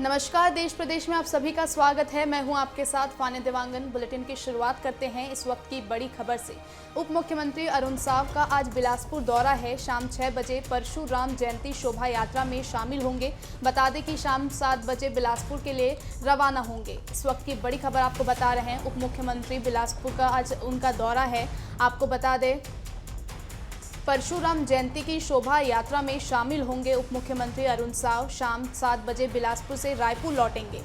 नमस्कार। देश प्रदेश में आप सभी का स्वागत है। मैं हूं आपके साथ फाने देवांगन। बुलेटिन की शुरुआत करते हैं इस वक्त की बड़ी खबर से। उप मुख्यमंत्री अरुण साव का आज बिलासपुर दौरा है। शाम 6 बजे परशुराम जयंती शोभा यात्रा में शामिल होंगे। बता दें कि शाम 7 बजे बिलासपुर के लिए रवाना होंगे। इस वक्त की बड़ी खबर आपको बता रहे हैं। उप मुख्यमंत्री बिलासपुर का आज उनका दौरा है। आपको बता दें परशुराम जयंती की शोभा यात्रा में शामिल होंगे उप मुख्यमंत्री अरुण साव। शाम 7 बजे बिलासपुर से रायपुर लौटेंगे।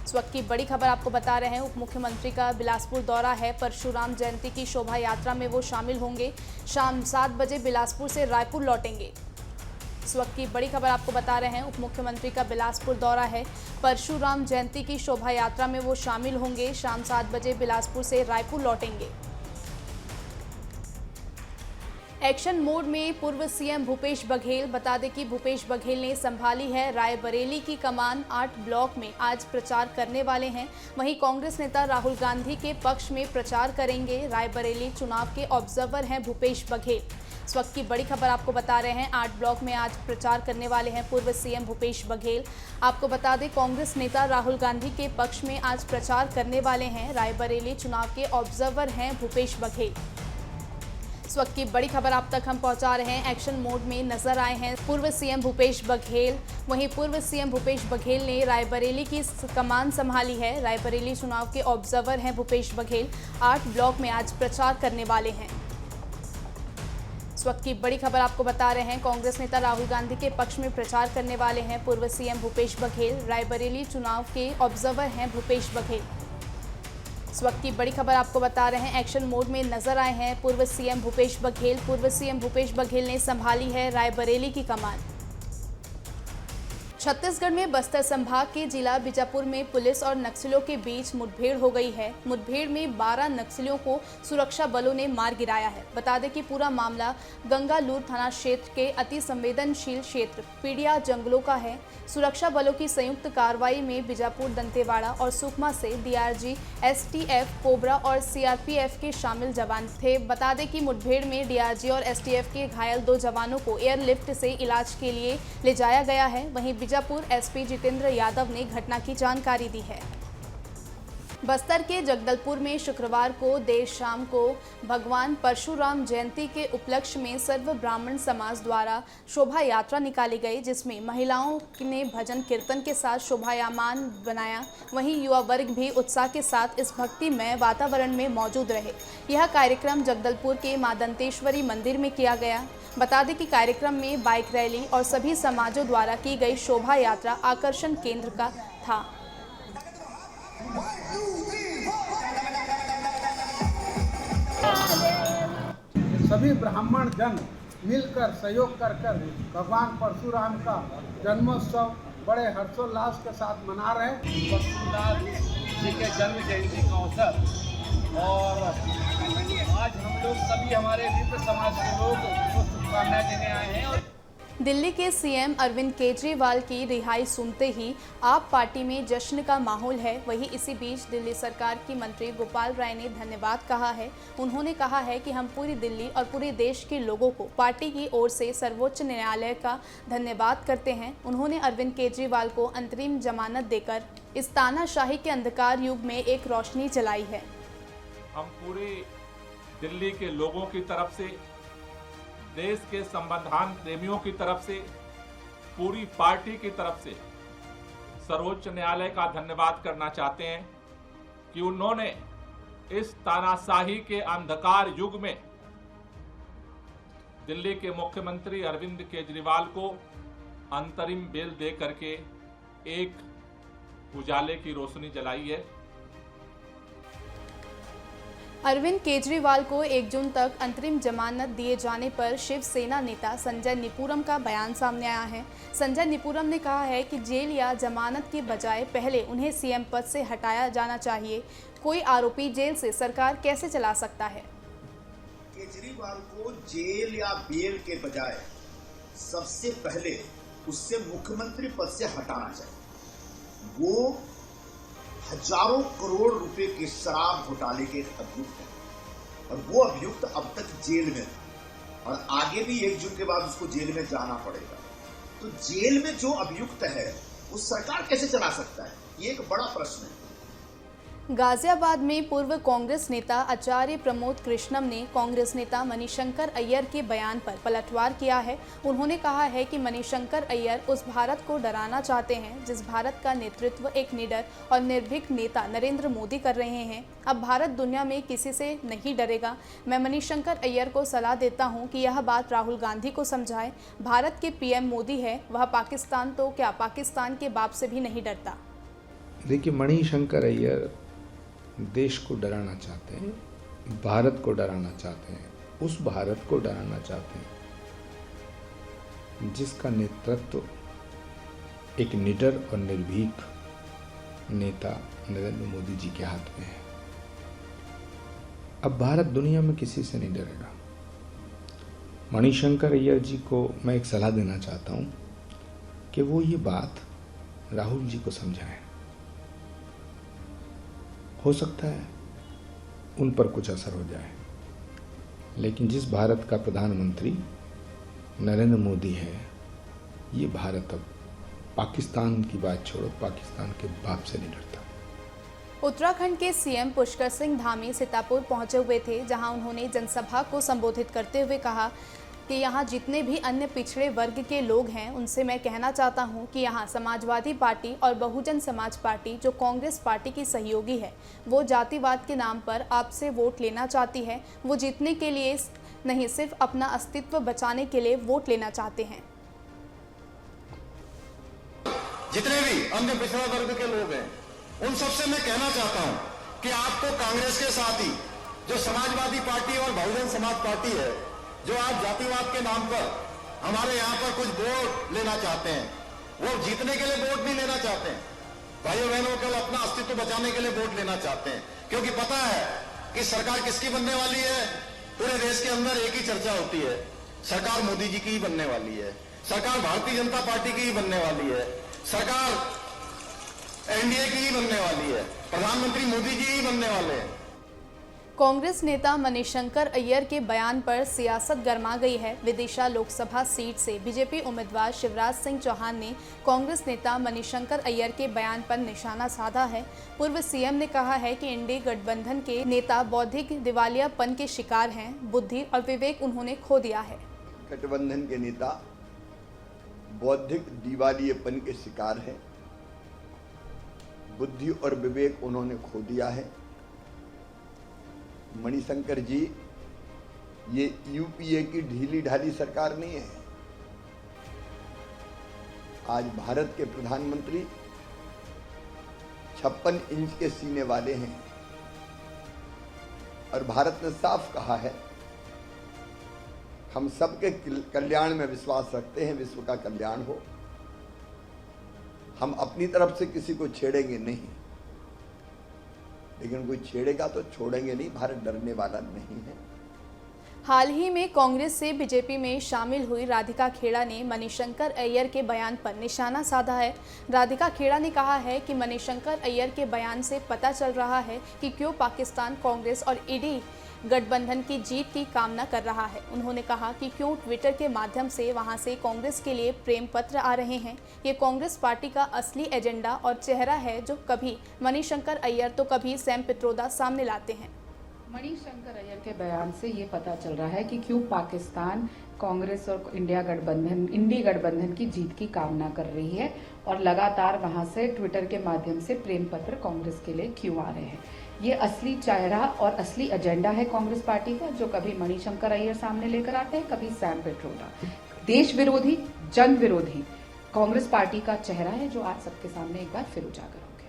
इस वक्त की बड़ी खबर आपको बता रहे हैं। उप मुख्यमंत्री का बिलासपुर दौरा है। परशुराम जयंती की शोभा यात्रा में वो शामिल होंगे। शाम 7 बजे बिलासपुर से रायपुर लौटेंगे। इस वक्त की बड़ी खबर आपको बता रहे हैं। उप मुख्यमंत्री का बिलासपुर दौरा है। परशुराम जयंती की शोभा यात्रा में वो शामिल होंगे। शाम 7 बजे बिलासपुर से रायपुर लौटेंगे। एक्शन मोड में पूर्व सीएम भूपेश बघेल। बता दें कि भूपेश बघेल ने संभाली है रायबरेली की कमान। 8 ब्लॉक में आज प्रचार करने वाले हैं। वहीं कांग्रेस नेता राहुल गांधी के पक्ष में प्रचार करेंगे। रायबरेली चुनाव के ऑब्जर्वर हैं भूपेश बघेल। इस वक्त की बड़ी खबर आपको बता रहे हैं। 8 ब्लॉक में आज प्रचार करने वाले हैं पूर्व सीएम भूपेश बघेल। आपको बता दें कांग्रेस नेता राहुल गांधी के पक्ष में आज प्रचार करने वाले हैं। रायबरेली चुनाव के ऑब्जर्वर हैं भूपेश बघेल। इस वक्त की बड़ी खबर आप तक हम पहुंचा रहे हैं। एक्शन मोड में नजर आए हैं पूर्व सीएम भूपेश बघेल। वहीं पूर्व सीएम भूपेश बघेल ने रायबरेली की कमान संभाली है। रायबरेली चुनाव के ऑब्जर्वर हैं भूपेश बघेल। 8 ब्लॉक में आज प्रचार करने वाले हैं। इस वक्त की बड़ी खबर आपको बता रहे हैं। कांग्रेस नेता राहुल गांधी के पक्ष में प्रचार करने वाले हैं पूर्व सीएम भूपेश बघेल। रायबरेली चुनाव के ऑब्जर्वर हैं भूपेश बघेल। इस वक्त की बड़ी खबर आपको बता रहे हैं। एक्शन मोड में नजर आए हैं पूर्व सीएम भूपेश बघेल। पूर्व सीएम भूपेश बघेल ने संभाली है रायबरेली की कमान। छत्तीसगढ़ में बस्तर संभाग के जिला बीजापुर में पुलिस और नक्सलियों के बीच मुठभेड़ हो गई है। मुठभेड़ में 12 नक्सलियों को सुरक्षा बलों ने मार गिराया है। बता दें कि पूरा मामला गंगालूर थाना क्षेत्र के अति संवेदनशील क्षेत्र पीडिया जंगलों का है। सुरक्षा बलों की संयुक्त कार्रवाई में बीजापुर, दंतेवाड़ा और सुकमा से डीआरजी, एसटीएफ, कोबरा और सीआरपीएफ के शामिल जवान थे। बता दें कि मुठभेड़ में डीआरजी और एसटीएफ के घायल 2 जवानों को एयरलिफ्ट से इलाज के लिए ले जाया गया है। वहीं बीजापुर एसपी जितेंद्र यादव ने घटना की जानकारी दी है। बस्तर के जगदलपुर में शुक्रवार को देर शाम को भगवान परशुराम जयंती के उपलक्ष्य में सर्व ब्राह्मण समाज द्वारा शोभा यात्रा निकाली गई, जिसमें महिलाओं ने भजन कीर्तन के साथ शोभायामान बनाया। वहीं युवा वर्ग भी उत्साह के साथ इस भक्तिमय वातावरण में मौजूद रहे। यह कार्यक्रम जगदलपुर के मां दंतेश्वरी मंदिर में किया गया। बता दें कि कार्यक्रम में बाइक रैली और सभी समाजों द्वारा की गई शोभा यात्रा आकर्षण केंद्र का था। सभी ब्राह्मण जन मिलकर सहयोग कर भगवान परशुराम का जन्मोत्सव बड़े हर्षोल्लास के साथ मना रहे हैं। परशुराम जी के जन्म जयंती का अवसर और आज हम लोग सभी हमारे मित्र समाज के लोग को शुभकामनाएं देने आए हैं। दिल्ली के सीएम अरविंद केजरीवाल की रिहाई सुनते ही आप पार्टी में जश्न का माहौल है। वहीं इसी बीच दिल्ली सरकार की मंत्री गोपाल राय ने धन्यवाद कहा है। उन्होंने कहा है कि हम पूरी दिल्ली और पूरे देश के लोगों को पार्टी की ओर से सर्वोच्च न्यायालय का धन्यवाद करते हैं। उन्होंने अरविंद केजरीवाल को अंतरिम जमानत देकर इस तानाशाही के अंधकार युग में एक रोशनी जलाई है। हम पूरी दिल्ली के लोगों की तरफ से, देश के संविधान प्रेमियों की तरफ से, पूरी पार्टी की तरफ से सर्वोच्च न्यायालय का धन्यवाद करना चाहते हैं कि उन्होंने इस तानाशाही के अंधकार युग में दिल्ली के मुख्यमंत्री अरविंद केजरीवाल को अंतरिम बेल दे करके एक उजाले की रोशनी जलाई है। अरविंद केजरीवाल को 1 जून तक अंतरिम जमानत दिए जाने पर शिवसेना नेता संजय निपुरम का बयान सामने आया है। संजय निपुरम ने कहा है कि जेल या जमानत के बजाय पहले उन्हें सीएम पद से हटाया जाना चाहिए। कोई आरोपी जेल से सरकार कैसे चला सकता है? केजरीवाल को जेल या बेल के बजाय सबसे पहले उससे मुख्यमंत्री पद से हटाना चाहिए। वो हजारों करोड़ रुपए के शराब घोटाले के अभियुक्त है और वो अभियुक्त अब तक जेल में था और आगे भी 1 जून के बाद उसको जेल में जाना पड़ेगा। तो जेल में जो अभियुक्त है वो सरकार कैसे चला सकता है? ये एक बड़ा प्रश्न है। गाजियाबाद में पूर्व कांग्रेस नेता आचार्य प्रमोद कृष्णम ने कांग्रेस नेता मणिशंकर अय्यर के बयान पर पलटवार किया है। उन्होंने कहा है कि मणिशंकर अय्यर उस भारत को डराना चाहते हैं जिस भारत का नेतृत्व एक निडर और निर्भीक नेता नरेंद्र मोदी कर रहे हैं। अब भारत दुनिया में किसी से नहीं डरेगा। मैं मणिशंकर अय्यर को सलाह देता हूं कि यह बात राहुल गांधी को समझाएं। भारत के पीएम मोदी है, वह पाकिस्तान तो क्या पाकिस्तान के बाप से भी नहीं डरता। देखिए, मणिशंकर अय्यर देश को डराना चाहते हैं, भारत को डराना चाहते हैं, उस भारत को डराना चाहते हैं जिसका नेतृत्व एक निडर और निर्भीक नेता नरेंद्र मोदी जी के हाथ में है। अब भारत दुनिया में किसी से नहीं डरेगा। मणिशंकर अय्यर जी को मैं एक सलाह देना चाहता हूं कि वो ये बात राहुल जी को समझाएं। हो सकता है उन पर कुछ असर हो जाए, लेकिन जिस भारत का प्रधानमंत्री नरेंद्र मोदी है, ये भारत अब पाकिस्तान की बात छोड़ो, पाकिस्तान के बाप से नहीं डरता। उत्तराखंड के सीएम पुष्कर सिंह धामी सीतापुर पहुंचे हुए थे, जहां उन्होंने जनसभा को संबोधित करते हुए कहा कि यहाँ जितने भी अन्य पिछड़े वर्ग के लोग हैं उनसे मैं कहना चाहता हूँ कि यहाँ समाजवादी पार्टी और बहुजन समाज पार्टी जो कांग्रेस पार्टी की सहयोगी है, वो जातिवाद के नाम पर आपसे वोट लेना चाहती है। वो जीतने के लिए नहीं, सिर्फ अपना अस्तित्व बचाने के लिए वोट लेना चाहते हैं। जितने भी अन्य पिछड़ा वर्ग के लोग हैं उन सबसे मैं कहना चाहता हूं कि आपको कांग्रेस के साथ ही जो समाजवादी पार्टी और बहुजन समाज पार्टी है, जो आज जातिवाद के नाम पर हमारे यहाँ पर कुछ वोट लेना चाहते हैं, वो जीतने के लिए वोट नहीं लेना चाहते हैं। भाइयों बहनों, केवल अपना अस्तित्व बचाने के लिए वोट लेना चाहते हैं, क्योंकि पता है कि सरकार किसकी बनने वाली है। पूरे देश के अंदर एक ही चर्चा होती है, सरकार मोदी जी की ही बनने वाली है, सरकार भारतीय जनता पार्टी की ही बनने वाली है, सरकार एनडीए की ही बनने वाली है, प्रधानमंत्री मोदी जी ही बनने वाले हैं। कांग्रेस नेता मणिशंकर अय्यर के बयान पर सियासत गरमा गई है। विदिशा लोकसभा सीट से बीजेपी उम्मीदवार शिवराज सिंह चौहान ने कांग्रेस नेता मणिशंकर अय्यर के बयान पर निशाना साधा है। पूर्व सीएम ने कहा है कि इंडी गठबंधन के नेता बौद्धिक दिवालियापन के शिकार हैं, बुद्धि और विवेक उन्होंने खो दिया है। गठबंधन के नेता बौद्धिक दिवालियेपन के शिकार हैं, बुद्धि और विवेक उन्होंने खो दिया है। मणिशंकर जी, ये यूपीए की ढीली ढाली सरकार नहीं है। आज भारत के प्रधानमंत्री 56 इंच के सीने वाले हैं और भारत ने साफ कहा है, हम सबके कल्याण में विश्वास रखते हैं, विश्व का कल्याण हो। हम अपनी तरफ से किसी को छेड़ेंगे नहीं, लेकिन कोई छेड़ेगा तो छोड़ेंगे नहीं। भारत डरने वाला नहीं है। हाल ही में कांग्रेस से बीजेपी में शामिल हुई राधिका खेड़ा ने मणिशंकर अय्यर के बयान पर निशाना साधा है। राधिका खेड़ा ने कहा है कि मणिशंकर अय्यर के बयान से पता चल रहा है कि क्यों पाकिस्तान कांग्रेस और ईडी गठबंधन की जीत की कामना कर रहा है। उन्होंने कहा कि क्यों ट्विटर के माध्यम से वहां से कांग्रेस के लिए प्रेम पत्र आ रहे हैं। ये कांग्रेस पार्टी का असली एजेंडा और चेहरा है, जो कभी मणिशंकर अय्यर तो कभी सैम पित्रोदा सामने लाते हैं। मणिशंकर अय्यर के बयान से ये पता चल रहा है कि क्यों पाकिस्तान कांग्रेस और इंडी गठबंधन की जीत की कामना कर रही है और लगातार वहां से ट्विटर के माध्यम से प्रेम पत्र कांग्रेस के लिए क्यों आ रहे हैं। ये असली चेहरा और असली एजेंडा है कांग्रेस पार्टी का, जो कभी मणिशंकर अय्यर सामने लेकर आते हैं, कभी सैम पित्रोदा। देश विरोधी, जन विरोधी कांग्रेस पार्टी का चेहरा है, जो आज सबके सामने एक बार फिर उजागर हो गया।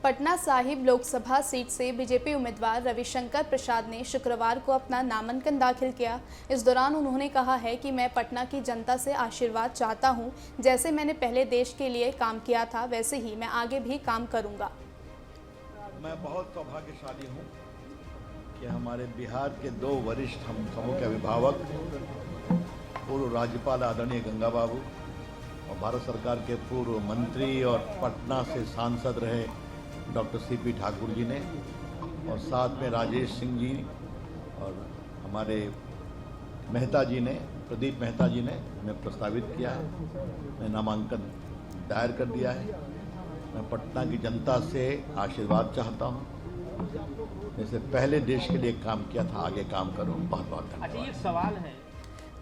पटना साहिब लोकसभा सीट से बीजेपी उम्मीदवार रविशंकर प्रसाद ने शुक्रवार को अपना नामांकन दाखिल किया। इस दौरान उन्होंने कहा है कि मैं पटना की जनता से आशीर्वाद चाहता हूं। जैसे मैंने पहले देश के लिए काम किया था, वैसे ही मैं आगे भी काम करूंगा। मैं बहुत सौभाग्यशाली हूं कि हमारे बिहार के 2 वरिष्ठ हम समूह के अभिभावक, पूर्व राज्यपाल आदरणीय गंगा बाबू और भारत सरकार के पूर्व मंत्री और पटना से सांसद रहे डॉक्टर सीपी ठाकुर जी ने, और साथ में राजेश सिंह जी और हमारे मेहता जी ने, प्रदीप मेहता जी ने हमें प्रस्तावित किया है। मैं नामांकन दायर कर दिया है। मैं पटना की जनता से आशीर्वाद चाहता हूँ। जैसे पहले देश के लिए काम किया था, आगे काम करूँ। बहुत बहुत धन्यवाद। अच्छा, एक सवाल है,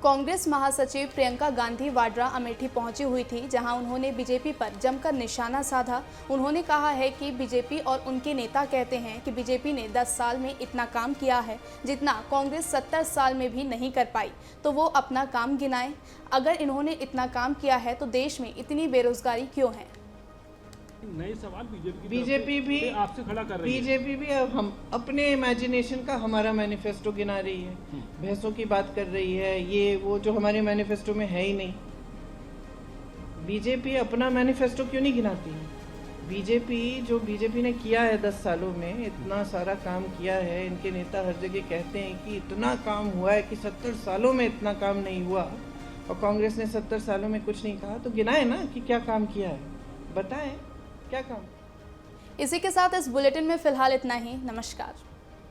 कांग्रेस महासचिव प्रियंका गांधी वाड्रा अमेठी पहुंची हुई थी, जहां उन्होंने बीजेपी पर जमकर निशाना साधा। उन्होंने कहा है कि बीजेपी और उनके नेता कहते हैं कि बीजेपी ने 10 साल में इतना काम किया है जितना कांग्रेस 70 साल में भी नहीं कर पाई, तो वो अपना काम गिनाएं। अगर इन्होंने इतना काम किया है तो देश में इतनी बेरोजगारी क्यों है? नए सवाल बीजेपी भी आपसे खड़ा कर रही है। बीजेपी भी अब हम अपने इमेजिनेशन का हमारा मैनिफेस्टो गिना रही है, भैंसों की बात कर रही है, ये वो जो हमारे मैनिफेस्टो में है ही नहीं। बीजेपी अपना मैनिफेस्टो क्यों नहीं गिनाती है? बीजेपी ने किया है 10 सालों में, इतना सारा काम किया है। इनके नेता हर जगह कहते हैं कि इतना काम हुआ है कि 70 सालों में इतना काम नहीं हुआ, और कांग्रेस ने 70 सालों में कुछ नहीं कहा। तो गिनाए ना कि क्या काम किया है, बताएं क्या काम। इसी के साथ इस बुलेटिन में फिलहाल इतना ही। नमस्कार।